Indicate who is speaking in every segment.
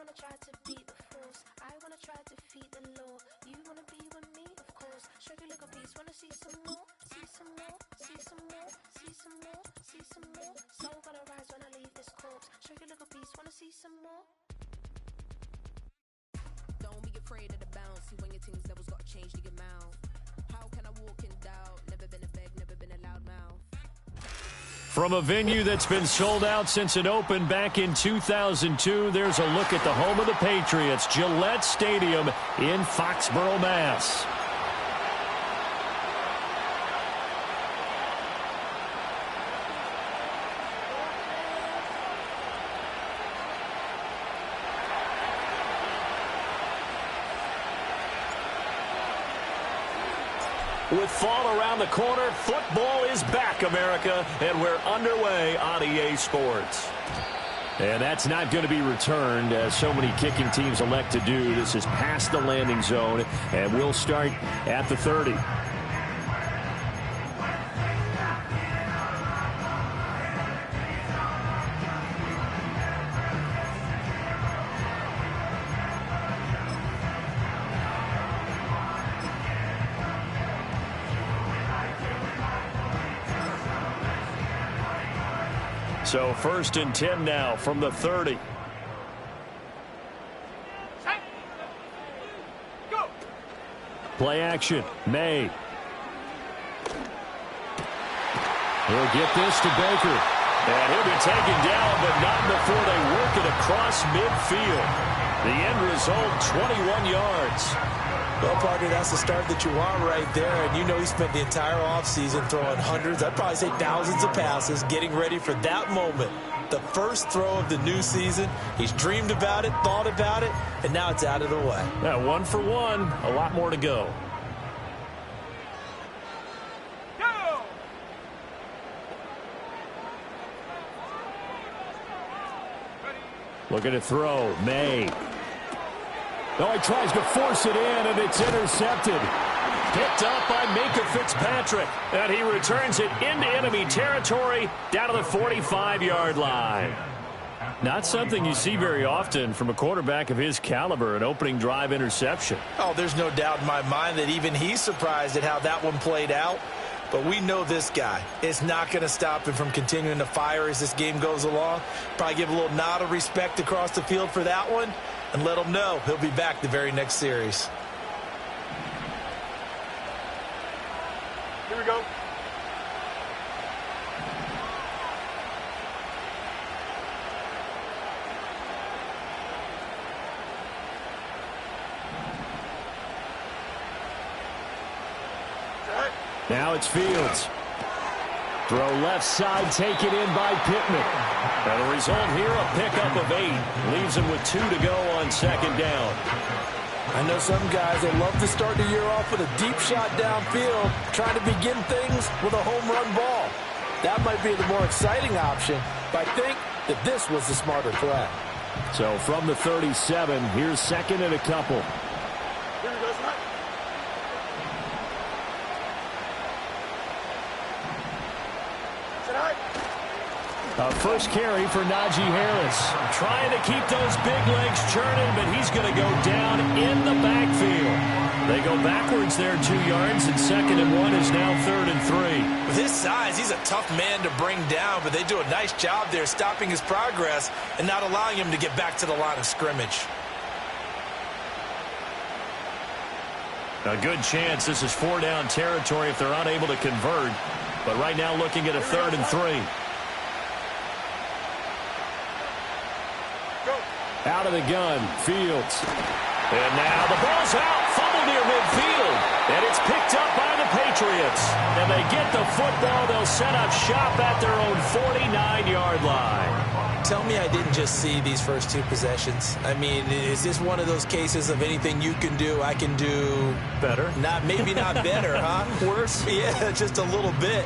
Speaker 1: wanna try to beat the force. I wanna try to defeat the law. You wanna be with me, of course. Show you little beast, wanna see some more, see some more, see some more, see some more, see some more. Soul gonna rise when I leave this corpse. Show you little beast, wanna see some more.
Speaker 2: Don't be afraid of the bounce. See when your things levels gotta change to get mouth. How can I walk in doubt? Never been a beg, never been a loud mouth.
Speaker 3: From a venue that's been sold out since it opened back in 2002, there's a look at the home of the Patriots, Gillette Stadium in Foxborough, Mass. With fall around the corner, football is back, America, and we're underway on EA Sports. And that's not going to be returned, as so many kicking teams elect to do. This is past the landing zone, and we'll start at the 30. So 1st and 10 now from the 30.
Speaker 4: Go.
Speaker 3: Play action. May. He'll get this to Baker. And he'll be taken down, but not before they work it across midfield. The end result, 21 yards.
Speaker 5: Well, partner, that's the start that you want right there. And you know he spent the entire offseason throwing hundreds, I'd probably say thousands of passes, getting ready for that moment. The first throw of the new season. He's dreamed about it, thought about it, and now it's out of the way.
Speaker 3: Yeah, 1 for 1. A lot more to go.
Speaker 4: Go!
Speaker 3: Looking to throw. May. Oh, he tries to force it in, and it's intercepted. Picked up by Minka Fitzpatrick. And he returns it into enemy territory down to the 45-yard line. Not something you see very often from a quarterback of his caliber, an opening drive interception.
Speaker 5: Oh, there's no doubt in my mind that even he's surprised at how that one played out. But we know this guy is not going to stop him from continuing to fire as this game goes along. Probably give a little nod of respect across the field for that one. And let him know he'll be back the very next series.
Speaker 4: Here we go.
Speaker 3: Now it's Fields. Throw left side, taken in by Pittman. And the result here, a pickup of 8. Leaves him with 2 to go on 2nd down.
Speaker 5: I know some guys, they love to start the year off with a deep shot downfield, trying to begin things with a home run ball. That might be the more exciting option, but I think that this was the smarter play.
Speaker 3: So from the 37, here's 2nd and a couple.
Speaker 4: Here we go, Scott.
Speaker 3: First carry for Najee Harris. Trying to keep those big legs churning, but he's going to go down in the backfield. They go backwards there 2 yards, and 2nd and 1 is now 3rd and 3.
Speaker 5: With his size, he's a tough man to bring down, but they do a nice job there stopping his progress and not allowing him to get back to the line of scrimmage.
Speaker 3: A good chance this is 4-down territory if they're unable to convert. But right now looking at a 3rd and 3. Out of the gun, Fields. And now the ball's out, fumble near midfield. And it's picked up by the Patriots. And they get the football. They'll set up shop at their own 49-yard line.
Speaker 5: Tell me I didn't just see these first 2 possessions. I mean, is this one of those cases of anything you can do, I can do
Speaker 3: better?
Speaker 5: Maybe not better, huh?
Speaker 3: Worse?
Speaker 5: Yeah, just a little bit.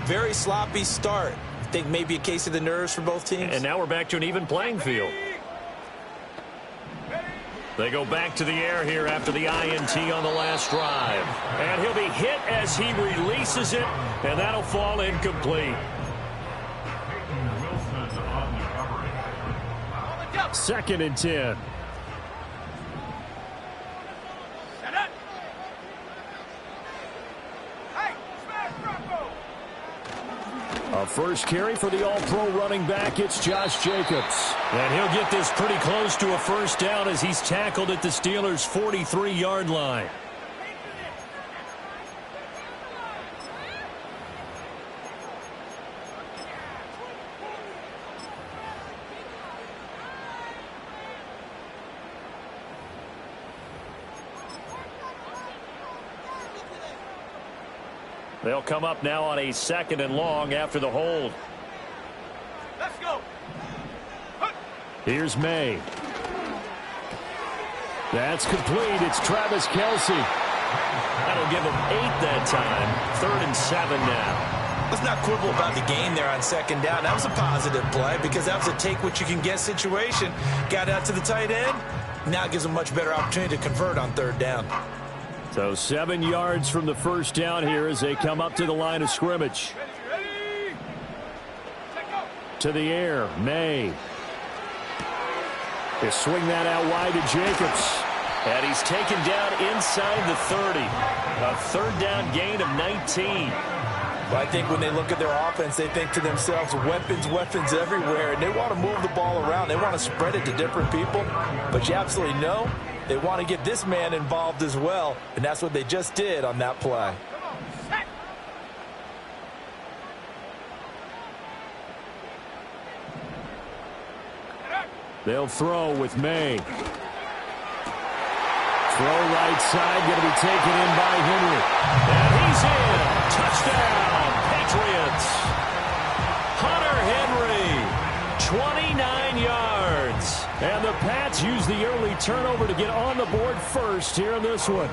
Speaker 5: Very sloppy start. I think maybe a case of the nerves for both teams.
Speaker 3: And now we're back to an even playing field. They go back to the air here after the INT on the last drive. And he'll be hit as he releases it, and that'll fall incomplete. 2nd and 10. A first carry for the all-pro running back. It's Josh Jacobs. And he'll get this pretty close to a first down as he's tackled at the Steelers' 43-yard line. They'll come up now on a 2nd and long after the hold.
Speaker 4: Let's go.
Speaker 3: Here's May. That's complete. It's Travis Kelce. That'll give him 8 that time. 3rd and 7 now.
Speaker 5: Let's not quibble about the gain there on 2nd down. That was a positive play because that was a take-what-you-can-get situation. Got out to the tight end. Now it gives him a much better opportunity to convert on 3rd down.
Speaker 3: So 7 yards from the first down here as they come up to the line of scrimmage.
Speaker 4: Ready.
Speaker 3: To the air, May. They swing that out wide to Jacobs. And he's taken down inside the 30. A 3rd down gain of 19.
Speaker 5: Well, I think when they look at their offense, they think to themselves, weapons, weapons everywhere. And they want to move the ball around. They want to spread it to different people. But you absolutely know they want to get this man involved as well. And that's what they just did on that play.
Speaker 3: They'll throw with May. Throw right side, going to be taken in by Henry. And he's in. Touchdown, Patriots. Hunter Henry, 29 yards. And the Pats use the early turnover to get on the board first here in this one.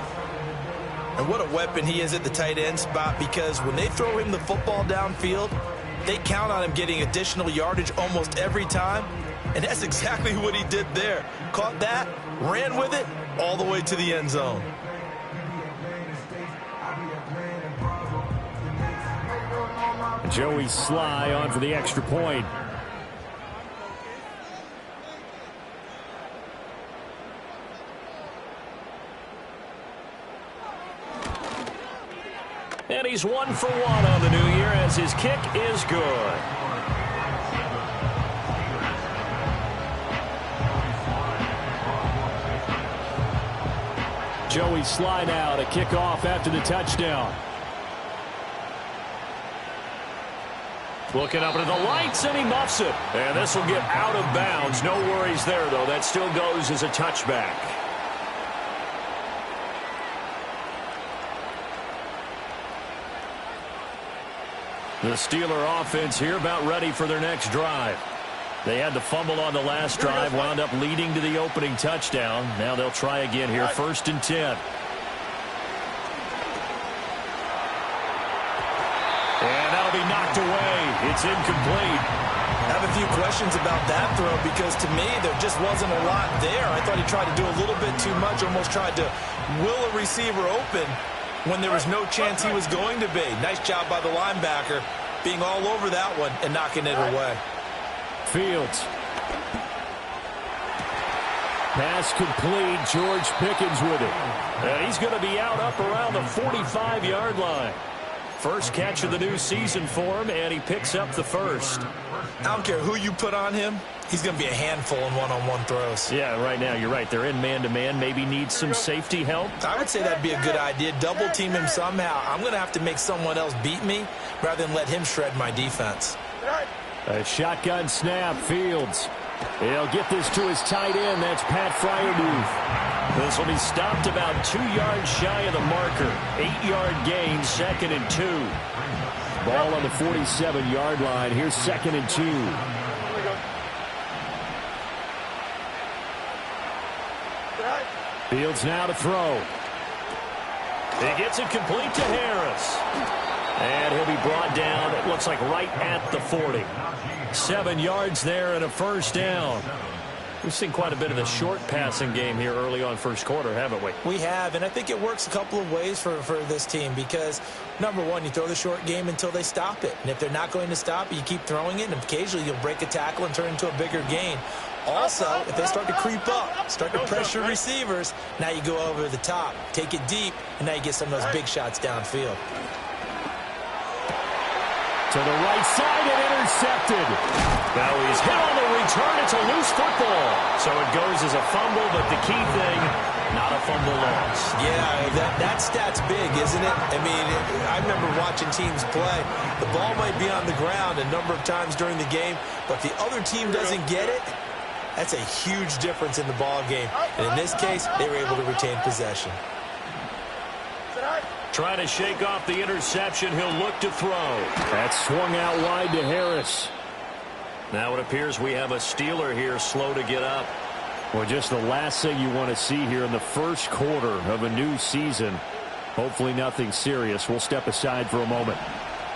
Speaker 5: And what a weapon he is at the tight end spot, because when they throw him the football downfield, they count on him getting additional yardage almost every time. And that's exactly what he did there. Caught that, ran with it, all the way to the end zone.
Speaker 3: Joey Sly on for the extra point. And he's 1 for 1 on the new year as his kick is good. Joey Sly now to kick off after the touchdown. Looking up into the lights, and he muffs it. And this will get out of bounds. No worries there, though. That still goes as a touchback. The Steeler offense here about ready for their next drive. They had the fumble on the last drive, wound up leading to the opening touchdown. Now they'll try again here, 1st and 10. And that'll be knocked away. It's incomplete.
Speaker 5: I have a few questions about that throw because to me there just wasn't a lot there. I thought he tried to do a little bit too much, almost tried to will a receiver open when there was no chance he was going to be. Nice job by the linebacker being all over that one and knocking it away.
Speaker 3: Fields. Pass complete. George Pickens with it. And he's going to be out up around the 45-yard line. First catch of the new season for him, and he picks up the first.
Speaker 5: I don't care who you put on him. He's going to be a handful in one-on-one throws.
Speaker 3: Yeah, right now you're right. They're in man-to-man. Maybe need some safety help.
Speaker 5: I would say that'd be a good idea. Double team him somehow. I'm going to have to make someone else beat me rather than let him shred my defense.
Speaker 3: A shotgun snap. Fields. He'll get this to his tight end. That's Pat Freiermuth. This will be stopped about 2 yards shy of the marker. 8-yard gain, 2nd and 2. Ball on the 47-yard line. Here's 2nd and 2. Fields now to throw. He gets it complete to Harris. And he'll be brought down, it looks like right at the 40. 7 yards there and a first down. We've seen quite a bit of the short passing game here early on first quarter, haven't we?
Speaker 5: We have, and I think it works a couple of ways for this team because, number one, you throw the short game until they stop it. And if they're not going to stop it, you keep throwing it, and occasionally you'll break a tackle and turn it into a bigger gain. Also, if they start to creep up, start to pressure receivers, now you go over the top, take it deep, and now you get some of those big shots downfield.
Speaker 3: To the right side and intercepted. Now he's hit on the return. It's a loose football. So it goes as a fumble, but the key thing, not a fumble loss.
Speaker 5: Yeah, that stat's big, isn't it? I mean, I remember watching teams play. The ball might be on the ground a number of times during the game, but if the other team doesn't get it, that's a huge difference in the ball game. And in this case, they were able to retain possession.
Speaker 3: Trying to shake off the interception. He'll look to throw. That swung out wide to Harris. Now it appears we have a Steeler here slow to get up. Well, just the last thing you want to see here in the first quarter of a new season. Hopefully nothing serious. We'll step aside for a moment.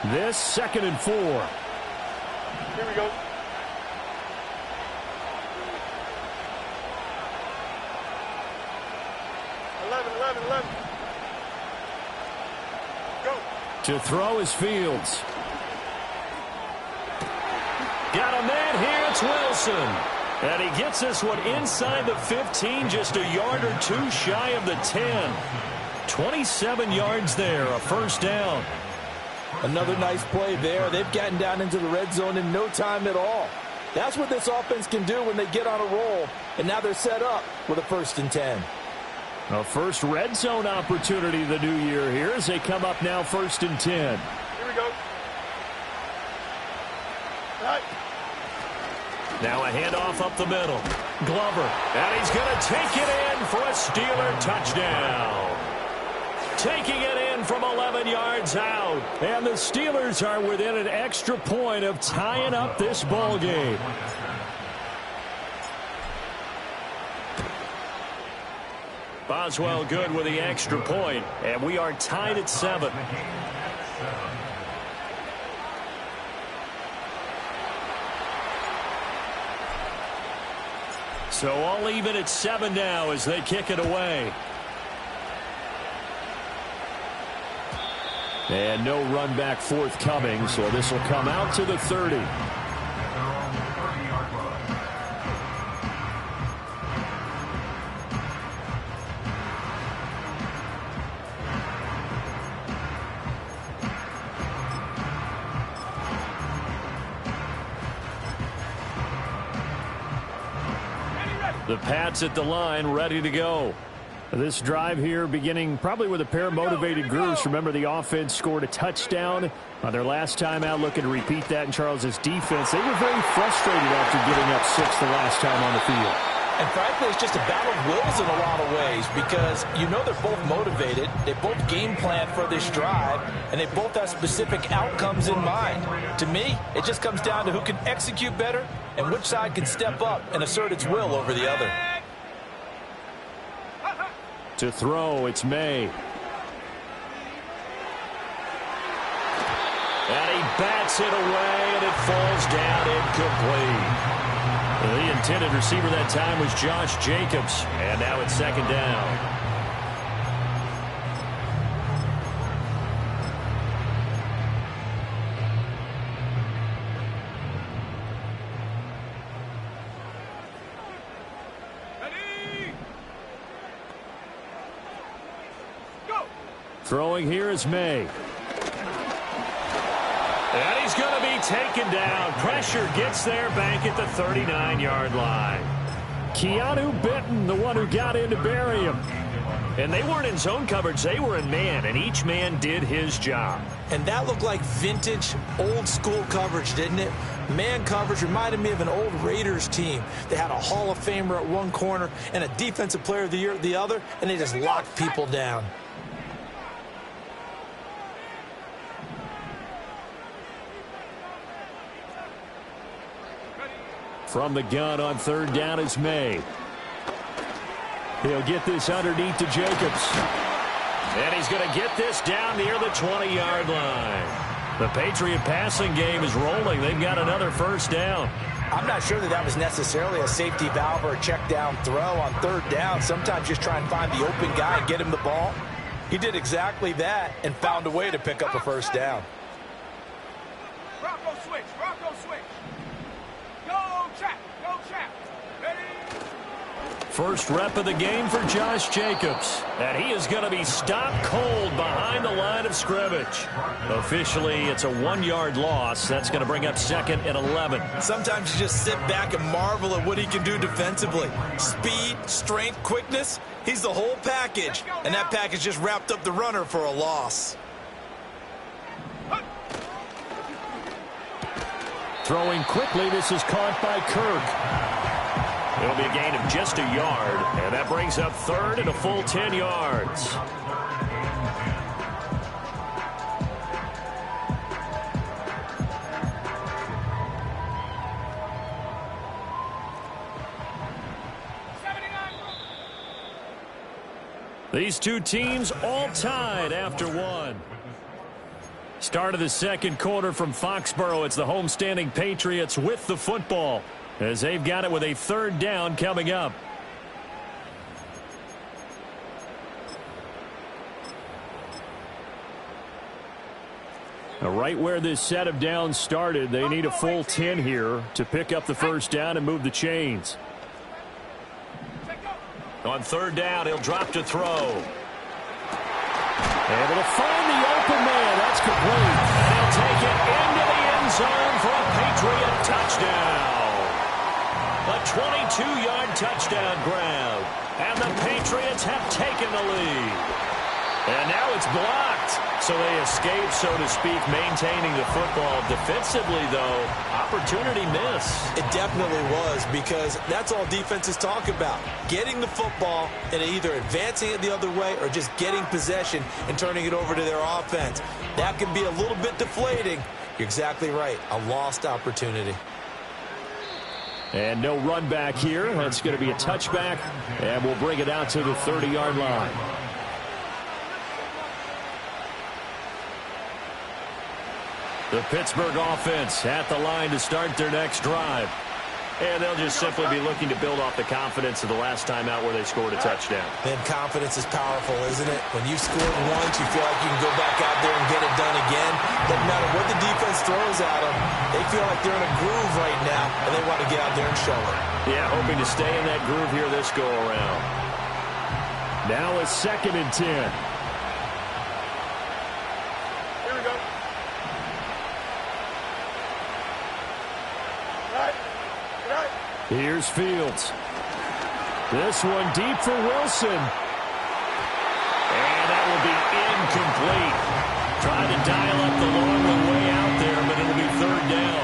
Speaker 3: This 2nd and 4.
Speaker 4: Here we go. Eleven.
Speaker 3: To throw is Fields. Got a man here. It's Wilson. And he gets this one inside the 15, just a yard or two shy of the 10. 27 yards there, a first down.
Speaker 5: Another nice play there. They've gotten down into the red zone in no time at all. That's what this offense can do when they get on a roll. And now they're set up with a 1st and 10.
Speaker 3: A first red zone opportunity the new year here as they come up now 1st and 10.
Speaker 4: Here we go. Right.
Speaker 3: Now a handoff up the middle. Glover. And he's going to take it in for a Steeler touchdown. Taking it in from 11 yards out. And the Steelers are within an extra point of tying up this ball game. Boswell good with the extra point, and we are tied at 7. So all even at 7 now as they kick it away. And no run back forthcoming, so this will come out to the 30. The Pats at the line, ready to go. This drive here beginning probably with a pair of motivated groups. Remember, the offense scored a touchdown on their last time out, looking to repeat that in Charles's defense. They were very frustrated after giving up 6 the last time on the field.
Speaker 5: And frankly, it's just a battle of wills in a lot of ways because you know they're both motivated. They both game plan for this drive, and they both have specific outcomes in mind. To me, it just comes down to who can execute better and which side can step up and assert its will over the other.
Speaker 3: To throw, it's May. And he bats it away, and it falls down incomplete. The intended receiver that time was Josh Jacobs. And now it's 2nd down.
Speaker 4: Ready? Go.
Speaker 3: Throwing here is May. And he's going to be taken down. Pressure gets there, bank at the 39-yard line. Keanu Benton, the one who got in to bury him. And they weren't in zone coverage. They were in man, and each man did his job.
Speaker 5: And that looked like vintage, old-school coverage, didn't it? Man coverage reminded me of an old Raiders team. They had a Hall of Famer at one corner and a Defensive Player of the Year at the other, and they just locked people down.
Speaker 3: From the gun on 3rd down is May. He'll get this underneath to Jacobs. And he's going to get this down near the 20-yard line. The Patriot passing game is rolling. They've got another first down.
Speaker 5: I'm not sure that was necessarily a safety valve or a check down throw on third down. Sometimes just try and find the open guy and get him the ball. He did exactly that and found a way to pick up a first down.
Speaker 4: Rocco switch. Rocco switch. Go trap. Go trap. Ready?
Speaker 3: First rep of the game for Josh Jacobs. And he is going to be stopped cold behind the line of scrimmage. Officially, it's a 1-yard loss. That's going to bring up 2nd and 11.
Speaker 5: Sometimes you just sit back and marvel at what he can do defensively. Speed, strength, quickness. He's the whole package. And that package just wrapped up the runner for a loss.
Speaker 3: Throwing quickly, this is caught by Kirk. It'll be a gain of just a yard, and that brings up 3rd and a full 10 yards. These two teams all tied after one. Start of the second quarter from Foxborough. It's the homestanding Patriots with the football, as they've got it with a 3rd down coming up. Now, right where this set of downs started, they need a full 10 here to pick up the first down and move the chains. On 3rd down, he'll drop to throw. Able to find the open man. That's complete. And he'll take it into the end zone for a Patriot touchdown. A 22-yard touchdown grab. And the Patriots have taken the lead. And now it's blocked. So they escape, so to speak, maintaining the football. Defensively, though, opportunity miss.
Speaker 5: It definitely was, because that's all defenses talk about. Getting the football and either advancing it the other way or just getting possession and turning it over to their offense. That can be a little bit deflating. You're exactly right. A lost opportunity.
Speaker 3: And no run back here. That's going to be a touchback, and we'll bring it out to the 30-yard line. The Pittsburgh offense at the line to start their next drive. And they'll just simply be looking to build off the confidence of the last time out where they scored a touchdown.
Speaker 5: And confidence is powerful, isn't it? When you've scored once, you feel like you can go back out there and get it done again. Doesn't matter what the defense throws at them. They feel like they're in a groove right now, and they want to get out there and show it.
Speaker 3: Yeah, hoping to stay in that groove here this go-around. Now it's 2nd and 10. Here's Fields. This one deep for Wilson. And that will be incomplete. Trying to dial up the long way out there, but it'll be 3rd down.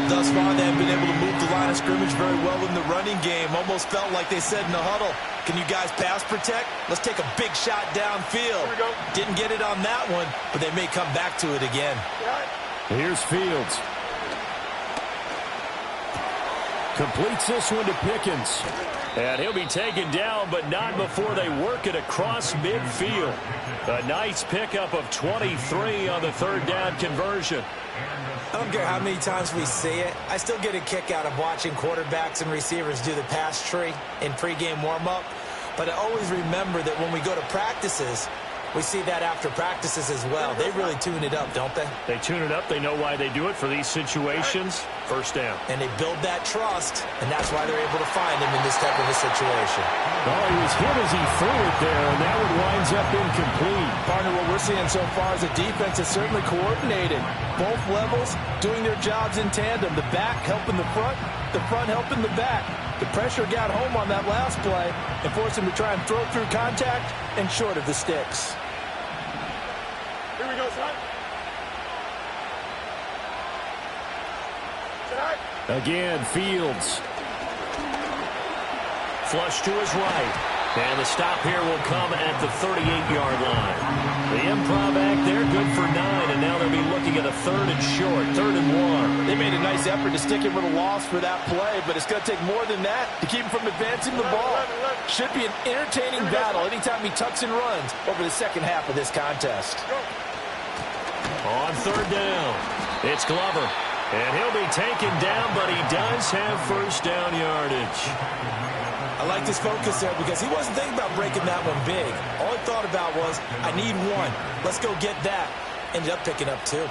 Speaker 5: Thus far, they have been able to move the line of scrimmage very well in the running game. Almost felt like they said in the huddle, can you guys pass protect? Let's take a big shot downfield. Didn't get it on that one, but they may come back to it again.
Speaker 3: Here's Fields. Completes this one to Pickens. And he'll be taken down, but not before they work it across midfield. A nice pickup of 23 on the 3rd down conversion.
Speaker 5: I don't care how many times we see it. I still get a kick out of watching quarterbacks and receivers do the pass tree in pregame warm-up. But I always remember that when we go to practices, we see that after practices as well. They really tune it up, don't they?
Speaker 3: They tune it up. They know why they do it for these situations. First down.
Speaker 5: And they build that trust, and that's why they're able to find him in this type of a situation.
Speaker 3: Oh, he was hit as he threw it there, and that one winds up incomplete.
Speaker 5: Partner, what we're seeing so far is the defense is certainly coordinated. Both levels doing their jobs in tandem. The back helping the front helping the back. The pressure got home on that last play and forced him to try and throw through contact and short of the sticks.
Speaker 4: Here we go, son.
Speaker 3: Again, Fields. Flush to his right. And the stop here will come at the 38-yard line. The improv act there, good for 9, and now they'll be looking at a 3rd and short, 3rd and 1.
Speaker 5: They made a nice effort to stick him with a loss for that play, but it's going to take more than that to keep him from advancing the ball. Should be an entertaining battle anytime he tucks and runs over the second half of this contest.
Speaker 3: On 3rd down, it's Glover. And he'll be taken down, but he does have first down yardage.
Speaker 5: I like this focus there because he wasn't thinking about breaking that one big. All he thought about was, I need one. Let's go get that. Ended up picking up 2.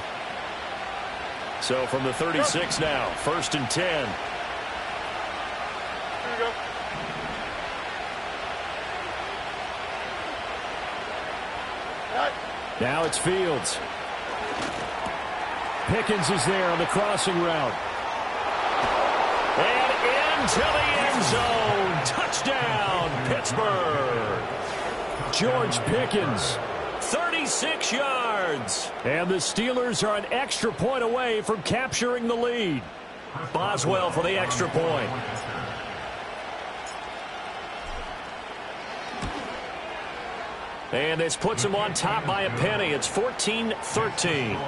Speaker 3: So from the 36 now, 1st and 10.
Speaker 4: Here we go.
Speaker 3: Now it's Fields. Pickens is there on the crossing route. And into the end zone. Touchdown, Pittsburgh. George Pickens, 36 yards. And the Steelers are an extra point away from capturing the lead. Boswell for the extra point. And this puts them on top by a penny. It's 14-13.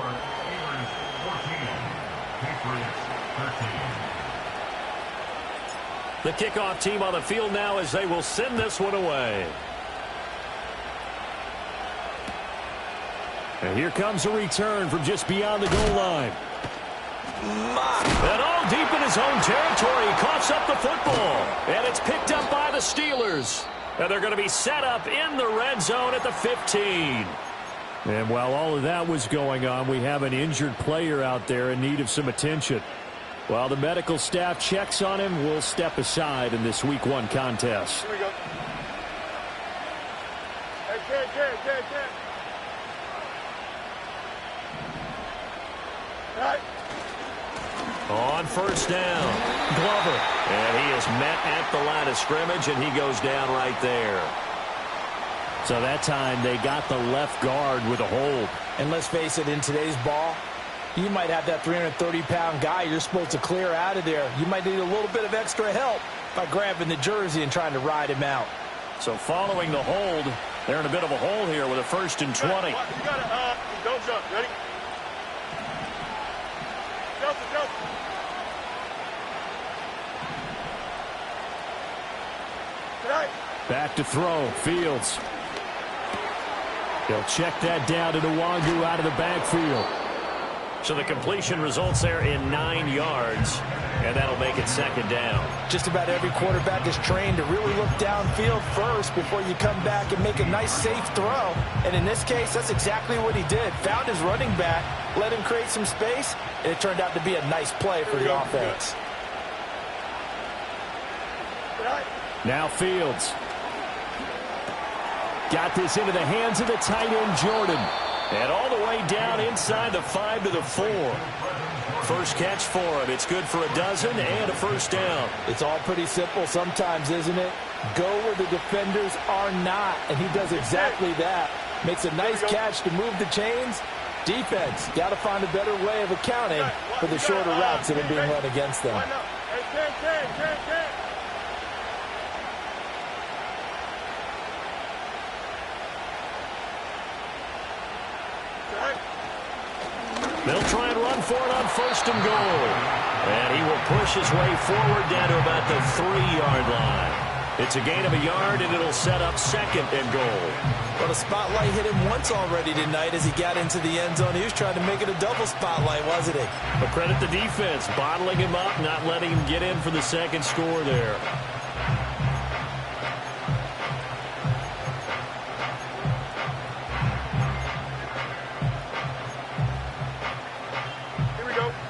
Speaker 3: The kickoff team on the field now as they will send this one away. And here comes a return from just beyond the goal line. And all deep in his own territory, he coughs up the football. And it's picked up by the Steelers. And they're going to be set up in the red zone at the 15. And while all of that was going on, we have an injured player out there in need of some attention. While the medical staff checks on him, we'll step aside in this Week 1 contest.
Speaker 4: Here we go. Hey, Ted. All right.
Speaker 3: On first down, Glover. And he is met at the line of scrimmage, and he goes down right there. So that time they got the left guard with a hold.
Speaker 5: And let's face it, in today's ball, you might have that 330-pound guy you're supposed to clear out of there. You might need a little bit of extra help by grabbing the jersey and trying to ride him out.
Speaker 3: So following the hold, they're in a bit of a hole here with a 1st and 20.
Speaker 4: You got to, don't jump. Ready? Jump. Tonight.
Speaker 3: Back to throw, Fields. He'll check that down to Nwangu out of the backfield. So the completion results there in 9 yards, and that'll make it 2nd down.
Speaker 5: Just about every quarterback is trained to really look downfield first before you come back and make a nice, safe throw. And in this case, that's exactly what he did. Found his running back, let him create some space, and it turned out to be a nice play for the offense.
Speaker 3: Now Fields. Got this into the hands of the tight end, Jordan. And all the way down inside the 5 to the 4. First catch for him. It's good for a dozen and a 1st down.
Speaker 5: It's all pretty simple sometimes, isn't it? Go where the defenders are not, and he does exactly that. Makes a nice catch to move the chains. Defense, got to find a better way of accounting for the shorter routes that are being run against them.
Speaker 3: They'll try and run for it on 1st and goal. And he will push his way forward down to about the 3-yard line. It's a gain of a yard, and it'll set up 2nd and goal.
Speaker 5: Well, the spotlight hit him once already tonight as he got into the end zone. He was trying to make it a double spotlight, wasn't he?
Speaker 3: But credit the defense, bottling him up, not letting him get in for the 2nd score there.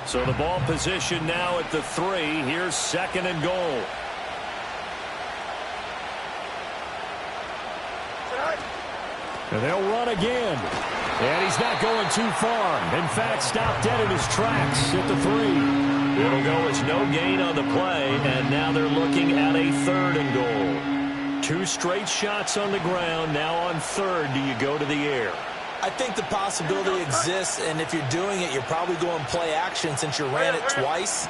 Speaker 3: So the ball position now at the 3. Here's 2nd and goal. And they'll run again. And he's not going too far. In fact, stopped dead in his tracks at the 3. It'll go as no gain on the play, and now they're looking at a 3rd and goal. 2 straight shots on the ground. Now on 3rd, do you go to the air?
Speaker 5: I think the possibility exists, and if you're doing it, you're probably going play action since you ran it twice.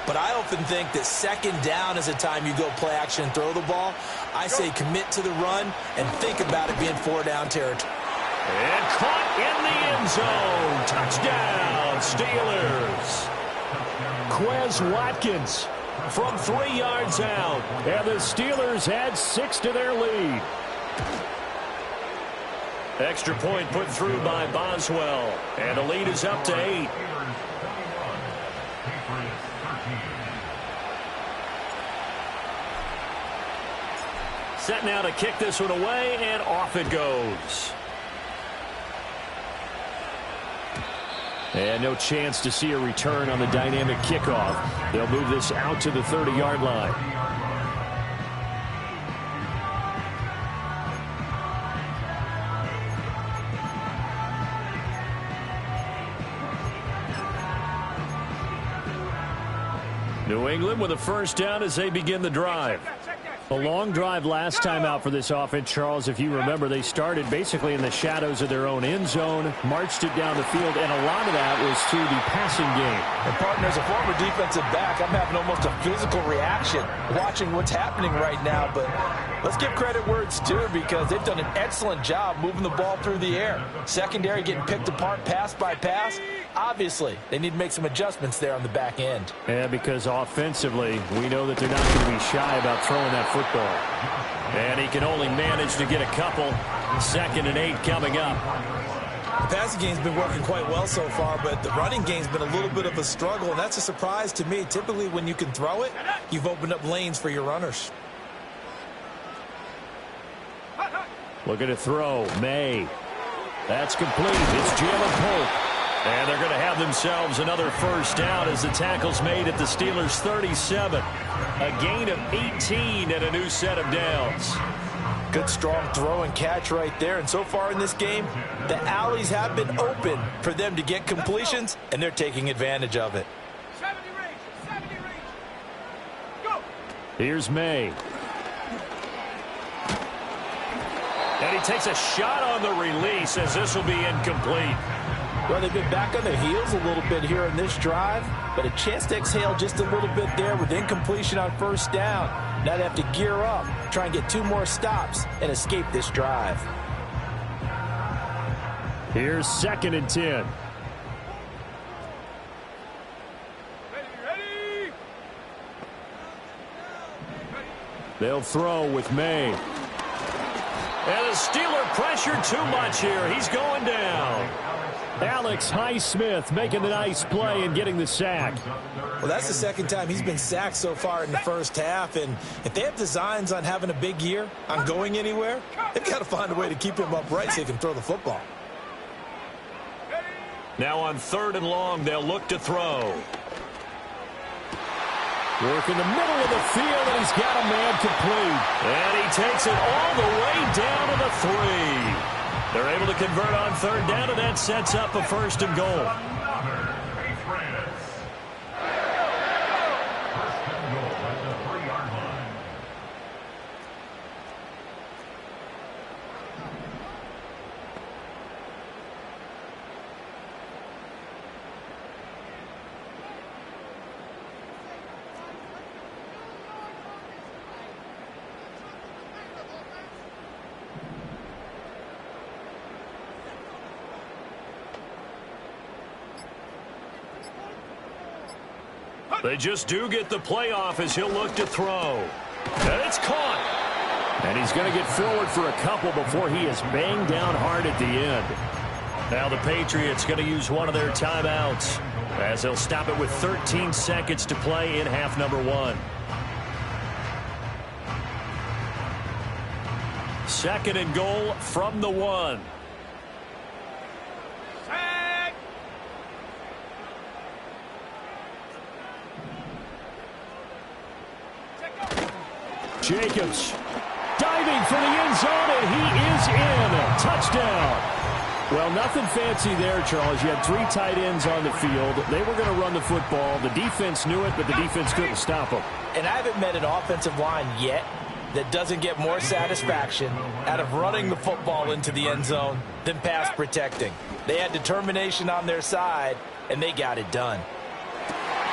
Speaker 5: But I often think that 2nd down is the time you go play action and throw the ball. I say commit to the run and think about it being 4-down territory.
Speaker 3: And caught in the end zone. Touchdown, Steelers. Quez Watkins from 3 yards out. And the Steelers add 6 to their lead. Extra point put through by Boswell. And the lead is up to 8. Set now to kick this one away, and off it goes. And no chance to see a return on the dynamic kickoff. They'll move this out to the 30-yard line. New England with a first down as they begin the drive. A long drive last time out for this offense, Charles. If you remember, they started basically in the shadows of their own end zone, marched it down the field, and a lot of that was through the passing game.
Speaker 5: And, partner, as a former defensive back, I'm having almost a physical reaction watching what's happening right now. But let's give credit where it's due, because they've done an excellent job moving the ball through the air. Secondary getting picked apart pass by pass. Obviously, they need to make some adjustments there on the back end.
Speaker 3: Yeah, because offensively, we know that they're not going to be shy about throwing that football. And he can only manage to get a couple. 2nd and 8 coming up.
Speaker 5: The passing game's been working quite well so far, but the running game's been a little bit of a struggle, and that's a surprise to me. Typically, when you can throw it, you've opened up lanes for your runners.
Speaker 3: Looking to throw. May. That's complete. It's Jalen Pope. And they're going to have themselves another first down as the tackle's made at the Steelers' 37. A gain of 18 and a new set of downs.
Speaker 5: Good, strong throw and catch right there. And so far in this game, the alleys have been open for them to get completions, and they're taking advantage of it.
Speaker 4: 70 range. Go.
Speaker 3: Here's May. And he takes a shot on the release as this will be incomplete.
Speaker 5: Well, they've been back on their heels a little bit here in this drive, but a chance to exhale just a little bit there with incompletion on first down. Now they have to gear up, try and get 2 more stops, and escape this drive.
Speaker 3: Here's 2nd and 10.
Speaker 4: Ready.
Speaker 3: They'll throw with May. And the Steeler pressure too much here. He's going down. Alex Highsmith making the nice play and getting the sack.
Speaker 5: Well, that's the 2nd time he's been sacked so far in the first half, and if they have designs on having a big year, on going anywhere, they've got to find a way to keep him upright so he can throw the football.
Speaker 3: Now on 3rd and long, they'll look to throw. Work in the middle of the field, and he's got a man complete. And he takes it all the way down to the 3. They're able to convert on 3rd down, and that sets up a 1st and goal. They just do get the playoff as he'll look to throw. And it's caught. And he's going to get forward for a couple before he is banged down hard at the end. Now the Patriots going to use one of their timeouts as they'll stop it with 13 seconds to play in half number 1. 2nd and goal from the 1. Jacobs diving for the end zone, and he is in. Touchdown. Well, nothing fancy there, Charles. You had 3 tight ends on the field. They were going to run the football. The defense knew it, but the defense couldn't stop them.
Speaker 5: And I haven't met an offensive line yet that doesn't get more satisfaction out of running the football into the end zone than pass protecting. They had determination on their side, and they got it done.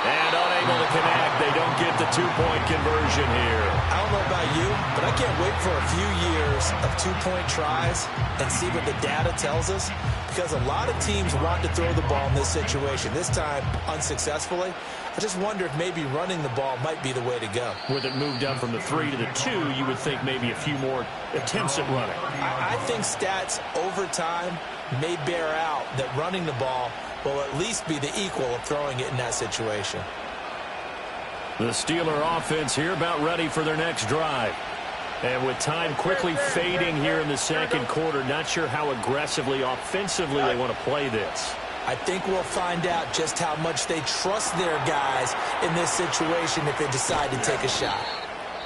Speaker 3: And unable to connect. They don't get the 2-point conversion here.
Speaker 5: I don't know about you, but I can't wait for a few years of 2-point tries and see what the data tells us, because a lot of teams want to throw the ball in this situation. This time, unsuccessfully. I just wonder if maybe running the ball might be the way to go.
Speaker 3: With it moved up from the 3 to the 2, you would think maybe a few more attempts at running.
Speaker 5: I think stats over time may bear out that running the ball will at least be the equal of throwing it in that situation.
Speaker 3: The Steeler offense here about ready for their next drive. And with time quickly fading here in the second quarter, not sure how aggressively, offensively they want to play this.
Speaker 5: I think we'll find out just how much they trust their guys in this situation if they decide to take a shot.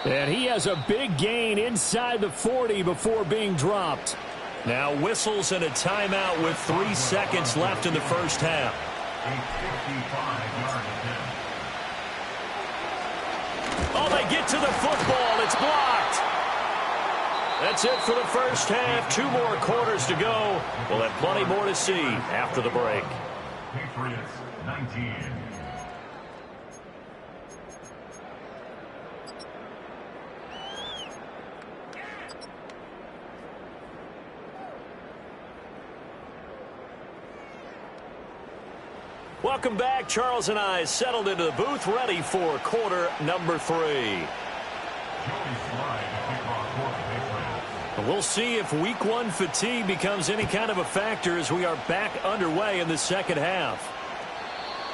Speaker 3: And he has a big gain inside the 40 before being dropped. Now whistles and a timeout with 3 seconds left in the first half. Oh, they get to the football. It's blocked. That's it for the first half. 2 more quarters to go. We'll have plenty more to see after the break.
Speaker 6: Patriots 19.
Speaker 3: Welcome back. Charles and I settled into the booth, ready for quarter number 3. We'll see if week 1 fatigue becomes any kind of a factor as we are back underway in the second half.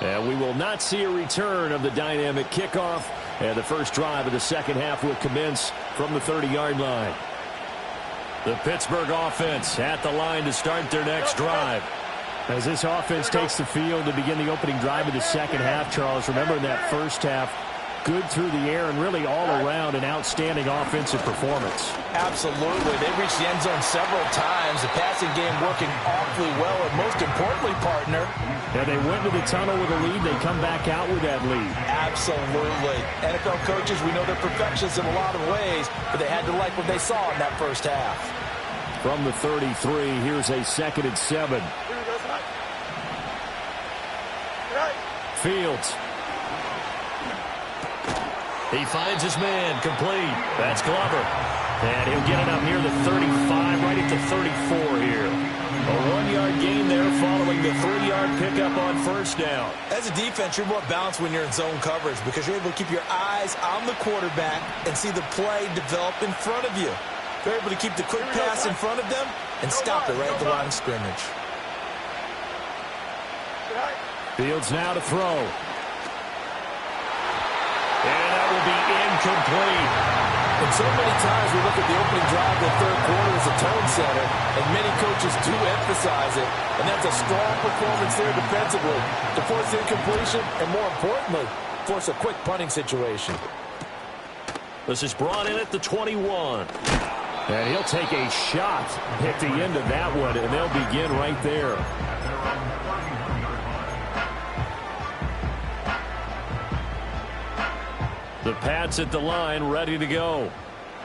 Speaker 3: And we will not see a return of the dynamic kickoff. And the first drive of the second half will commence from the 30-yard line. The Pittsburgh offense at the line to start their next drive. As this offense takes the field to begin the opening drive of the second half, Charles, remember in that first half, good through the air and really all around an outstanding offensive performance.
Speaker 5: Absolutely. They reached the end zone several times. The passing game working awfully well, and most importantly, partner.
Speaker 3: Yeah, they went to the tunnel with a lead. They come back out with that lead.
Speaker 5: Absolutely. NFL coaches, we know they're perfectionists in a lot of ways, but they had to like what they saw in that first half.
Speaker 3: From the 33, here's a 2nd and 7. Fields. He finds his man, complete. That's Glover. And he'll get it up near the 35, right at the 34 here. A 1-yard gain there following the 3-yard pickup on first down.
Speaker 5: As a defense, you're more balanced when you're in zone coverage because you're able to keep your eyes on the quarterback and see the play develop in front of you. You're able to keep the quick pass in front of them and stop it right at the line of scrimmage.
Speaker 3: Fields now to throw. And that will be incomplete.
Speaker 5: And so many times we look at the opening drive of the third quarter as a tone setter, and many coaches do emphasize it. And that's a strong performance there defensively to force incompletion and, more importantly, force a quick punting situation.
Speaker 3: This is brought in at the 21. And he'll take a shot at the end of that one, and they'll begin right there. The Pats at the line, ready to go.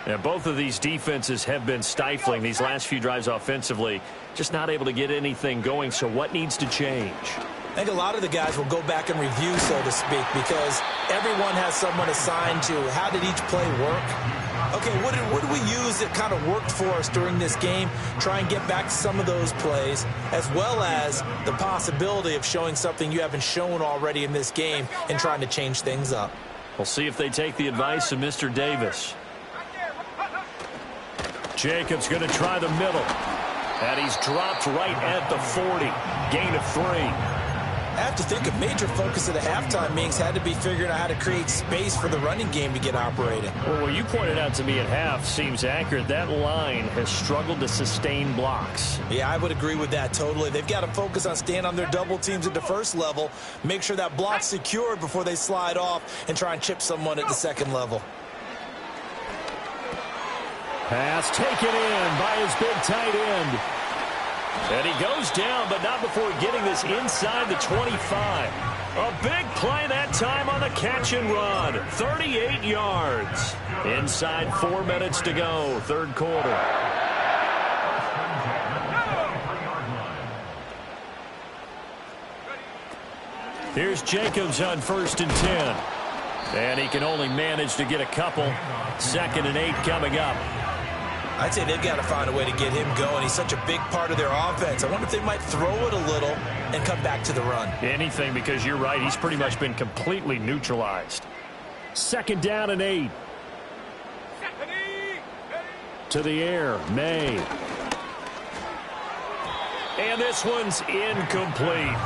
Speaker 3: And both of these defenses have been stifling these last few drives offensively. Just not able to get anything going, so what needs to change?
Speaker 5: I think a lot of the guys will go back and review, so to speak, because everyone has someone assigned to how did each play work. Okay, what did we use that kind of worked for us during this game? Try and get back to some of those plays, as well as the possibility of showing something you haven't shown already in this game and trying to change things up.
Speaker 3: We'll see if they take the advice of Mr. Davis. Jacobs going to try the middle. And he's dropped right at the 40. Gain of 3.
Speaker 5: I have to think a major focus of the halftime meetings had to be figuring out how to create space for the running game to get operating.
Speaker 3: Well, what you pointed out to me at half seems accurate. That line has struggled to sustain blocks.
Speaker 5: Yeah, I would agree with that totally. They've got to focus on staying on their double teams at the first level, make sure that block's secured before they slide off and try and chip someone at the second level.
Speaker 3: Pass taken in by his big tight end. And he goes down, but not before getting this inside the 25. A big play that time on the catch and run. 38 yards. Inside 4 minutes to go, third quarter. Here's Jacobs on 1st and 10. And he can only manage to get a couple. 2nd and 8 coming up.
Speaker 5: I'd say they've got to find a way to get him going. He's such a big part of their offense. I wonder if they might throw it a little and come back to the run.
Speaker 3: Anything, because you're right. He's pretty much been completely neutralized. 2nd down and 8. To the air, May. And this one's incomplete.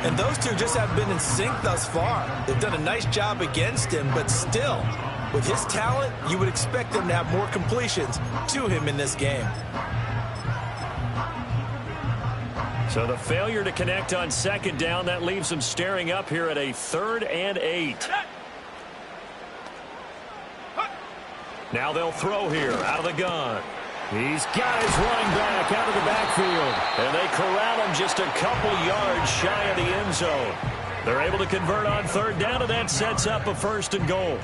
Speaker 5: And those two just haven't been in sync thus far. They've done a nice job against him, but still, with his talent, you would expect them to have more completions to him in this game.
Speaker 3: So the failure to connect on second down, that leaves them staring up here at a 3rd and 8. Now they'll throw here out of the gun. He's got his running back out of the backfield. And they corral him just a couple yards shy of the end zone. They're able to convert on 3rd down, and that sets up a 1st and goal.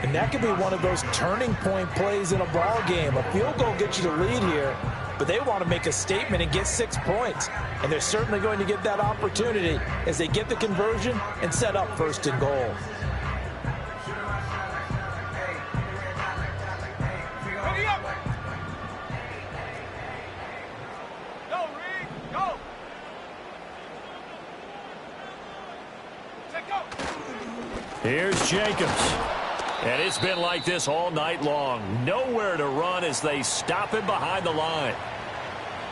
Speaker 5: And that could be one of those turning point plays in a ball game. A field goal gets you the lead here, but they want to make a statement and get 6 points. And they're certainly going to get that opportunity as they get the conversion and set up 1st and goal.
Speaker 4: Ready up. Go, Reed. Go. Take go.
Speaker 3: Here's Jacobs. And it's been like this all night long. Nowhere to run as they stop him behind the line.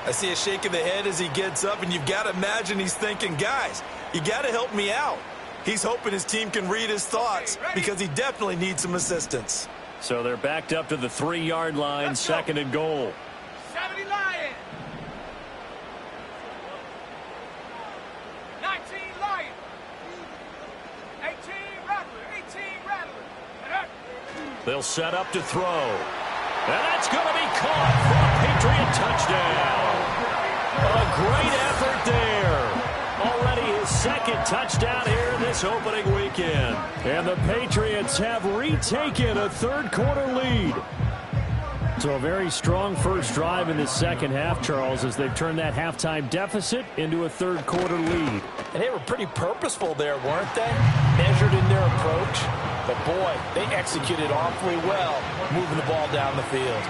Speaker 5: I see a shake of the head as he gets up, and you've got to imagine he's thinking, guys, you got to help me out. He's hoping his team can read his thoughts because he definitely needs some assistance.
Speaker 3: So they're backed up to the 3-yard line, 2nd and goal.
Speaker 4: 70 Lion. 19 Lion. 18 Rattler. 18 Rattler.
Speaker 3: They'll set up to throw. And that's going to be caught for a Patriot touchdown. A great effort there. Already his 2nd touchdown here this opening weekend. And the Patriots have retaken a 3rd quarter lead. So a very strong first drive in the second half, Charles, as they've turned that halftime deficit into a 3rd quarter lead.
Speaker 5: And they were pretty purposeful there, weren't they? Measured in their approach. But, boy, they executed awfully well moving the ball down the field.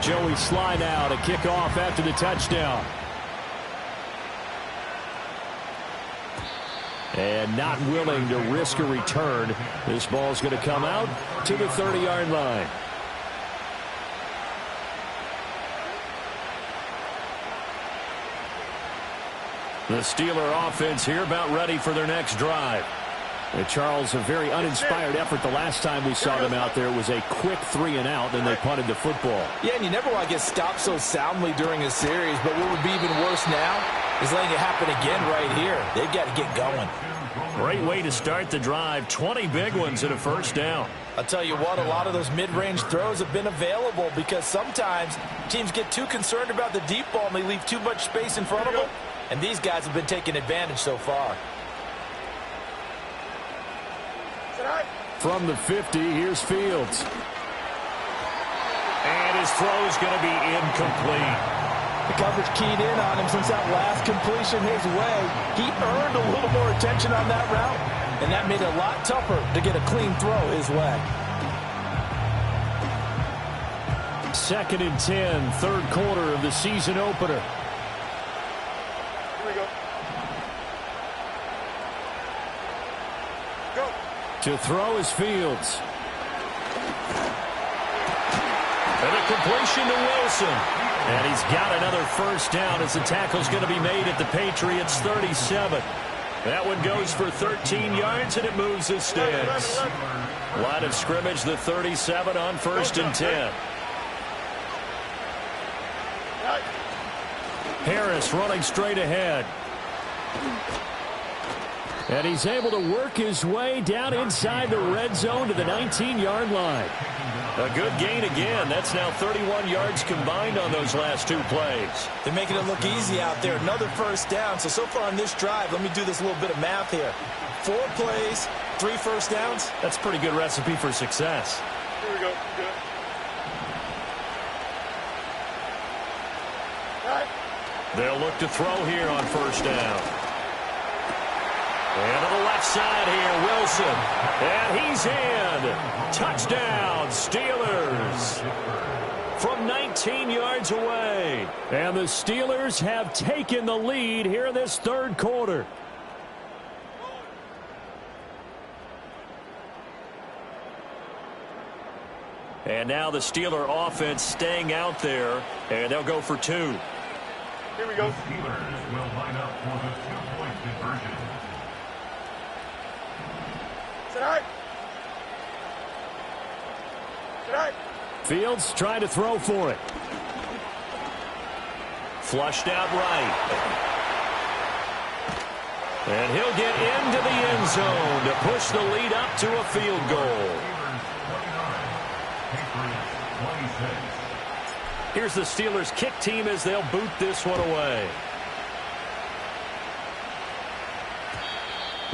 Speaker 3: Joey Sly now to kick off after the touchdown. And not willing to risk a return. This ball's going to come out to the 30-yard line. The Steeler offense here about ready for their next drive. Charles, a very uninspired effort the last time we saw them out there was a quick 3-and-out, then they punted the football.
Speaker 5: Yeah, and you never want to get stopped so soundly during a series, but what would be even worse now is letting it happen again right here. They've got to get going.
Speaker 3: Great way to start the drive. 20 big ones and a 1st down.
Speaker 5: I'll tell you what, a lot of those mid-range throws have been available because sometimes teams get too concerned about the deep ball and they leave too much space in front of them, and these guys have been taking advantage so far.
Speaker 3: From the 50, here's Fields. And his throw is going to be incomplete.
Speaker 5: The coverage keyed in on him since that last completion his way. He earned a little more attention on that route, and that made it a lot tougher to get a clean throw his way.
Speaker 3: 2nd and 10, 3rd quarter of the season opener.
Speaker 4: Here we go.
Speaker 3: To throw is Fields. And a completion to Wilson. And he's got another 1st down as the tackle's going to be made at the Patriots' 37. That one goes for 13 yards, and it moves the sticks. Line of scrimmage, the 37 on 1st and 10. Harris running straight ahead. And he's able to work his way down inside the red zone to the 19-yard line. A good gain again. That's now 31 yards combined on those last 2 plays.
Speaker 5: They're making it look easy out there. Another 1st down. So far on this drive, let me do this little bit of math here. 4 plays, 3 1st downs.
Speaker 3: That's a pretty good recipe for success.
Speaker 4: Here we go. Good.
Speaker 3: They'll look to throw here on 1st down. And to the left side here, Wilson. And he's in. Touchdown, Steelers. From 19 yards away. And the Steelers have taken the lead here in this 3rd quarter. And now the Steeler offense staying out there, and they'll go for 2.
Speaker 4: Here we go.
Speaker 6: The Steelers will line up for the 2-point conversion.
Speaker 4: Tonight.
Speaker 3: Fields trying to throw for it. Flushed out right. And he'll get into the end zone to push the lead up to a field goal. Here's the Steelers kick team as they'll boot this one away.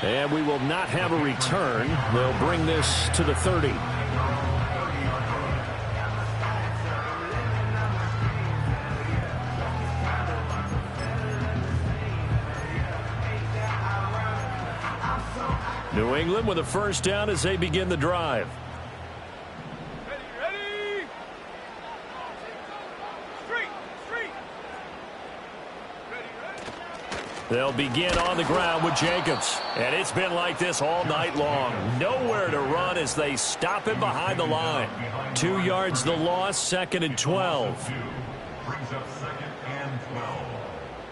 Speaker 3: And we will not have a return. They'll bring this to the 30. New England with a first down as they begin the drive.
Speaker 4: Ready. Street. Ready.
Speaker 3: They'll begin on the ground with Jacobs. And it's been like this all night long. Nowhere to run as they stop him behind the line. 2 yards the loss, 2nd and 12.
Speaker 6: Brings up 2nd and 12